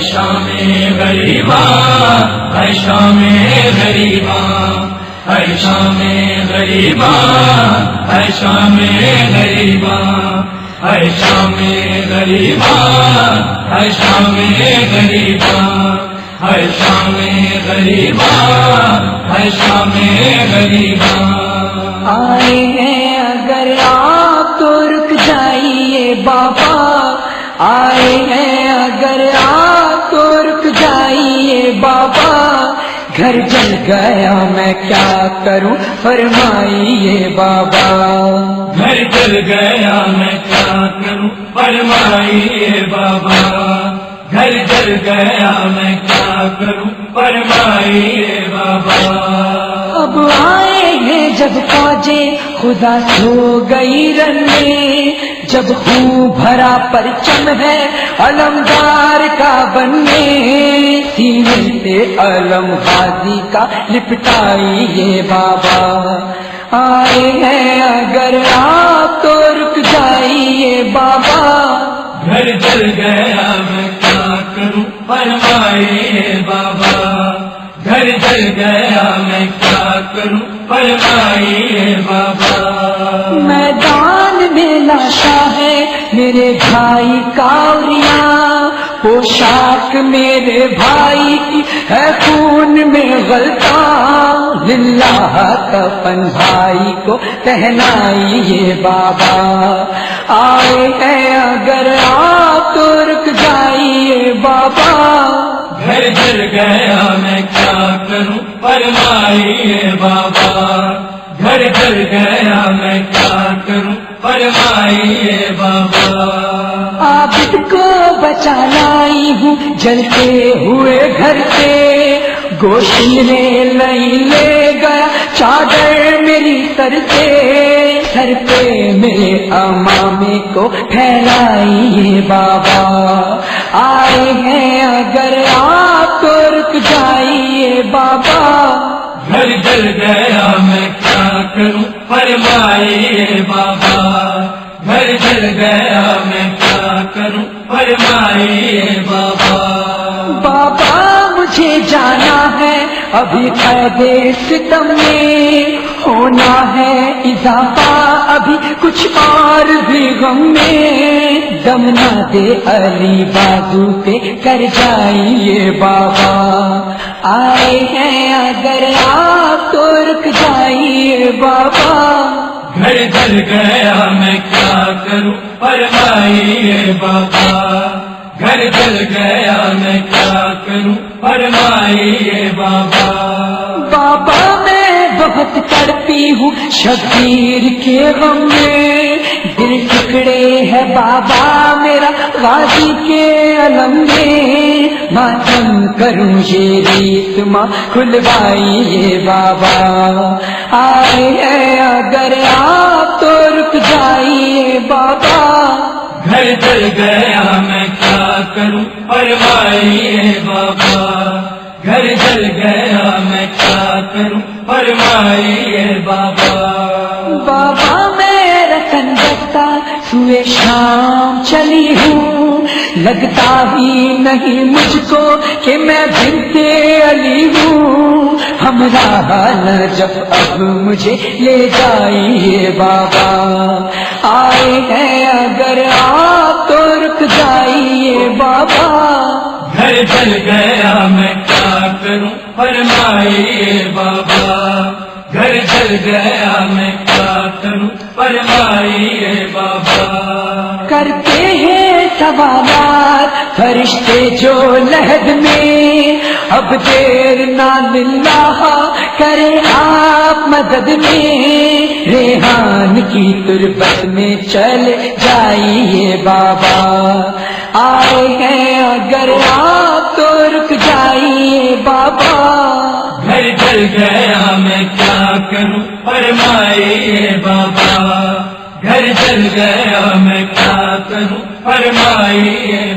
شام غریباں، اے شام غریباں، اے شام غریباں، اے شام غریباں، اے شام غریباں، اے شام غریباں، اے شام غریباں، اے شام غریباں۔ آئے ہیں اگر آپ تو رک جائیے بابا، آئے ہیں اگر آپ تو رک جائیے بابا، گھر جل گیا میں کیا کروں فرمائیے بابا، گھر جل گیا میں کیا کروں فرمائیے بابا، گھر جل گیا میں کیا کروں فرمائیے بابا۔ اب آئے ہیں جب فوجیں خدا سو گئی رن میں، جب خون بھرا پرچم ہے علمدار کا بننے، سینے سے علم غازی کا لپٹائیے بابا، آئے ہیں اگر آپ تو رک جائیے بابا، گھر جل گیا میں کیا کروں فرمائیے بابا، گھر جل گیا میں کیا کروں فرمائیے بابا۔ میدان میں لاشا ہے میرے بھائی کاوریاں، پوشاک میرے بھائی کی ہے خون میں غلطاں، للہ کفن بھائی کو پہنائیے بابا، آئے ہیں اگر آپ تو رک جائیے بابا، گھر جل گیا میں کیا کروں فرمائیے بابا، گھر جل گیا میں کیا کروں فرمائیے بابا۔ عابد کو بچا لائی ہوں جلتے ہوئے گھر سے، گوشت نہیں لے گیا چادر میری سر سے، سر پہ میرے امامے کو پھیلائیے بابا، آئے ہیں اگر آپ تو رک جائیے بابا، گھر جل گیا میں کیا کروں فرمائیے بابا، گھر جل گیا میں کیا کروں فرمائیے بابا۔ بابا مجھے جانا ہے ابھی قید ستم میں، ہونا ہے اضافہ ابھی کچھ اور بھی غم میں، دم نہ دے علی بازو پہ کر جائیے بابا، آئے ہیں اگر آپ تو رک جائیے بابا، گھر جل گیا میں کیا کروں فرمائیے بابا، گھر جل گیا میں کیا کروں فرمائیے بابا۔ بابا میں بہت تڑپی ہوں شبیر کے غم میں، دل ٹکڑے ہے بابا میرا غازی کے علم میں، ماتم کروں یہ ریت ماں کھلوائیے بابا، آئے ہیں اگر آپ تو رک جائیے بابا، گھر جل گیا میں کیا کروں فرمائیے بابا، گھر جل گیا میں کیا کروں فرمائیے بابا۔ بابا میں رتن جگتا سوئے شام چلی ہوں، لگتا ہی نہیں مجھ کو کہ میں بنت علی ہوں، ہمراہ نجف اب مجھے لے جائیے بابا، آئے ہیں اگر آپ تو رک جائیے بابا، گھر جل گیا میں کیا کروں فرمائیے بابا، گھر جل گیا میں کیا کروں فرمائیے بابا۔ کرتے ہیں سوالات فرشتے جو لحد میں، اب دیر نہ للہ کرے آپ مدد میں، ریحان کی تربت میں چل جائیے بابا، آئے ہیں اگر آپ تو رک جائیے بابا، گھر جل گیا میں کیا کروں فرمائیے بابا، گھر جل گیا میں کیا کروں فرمائیے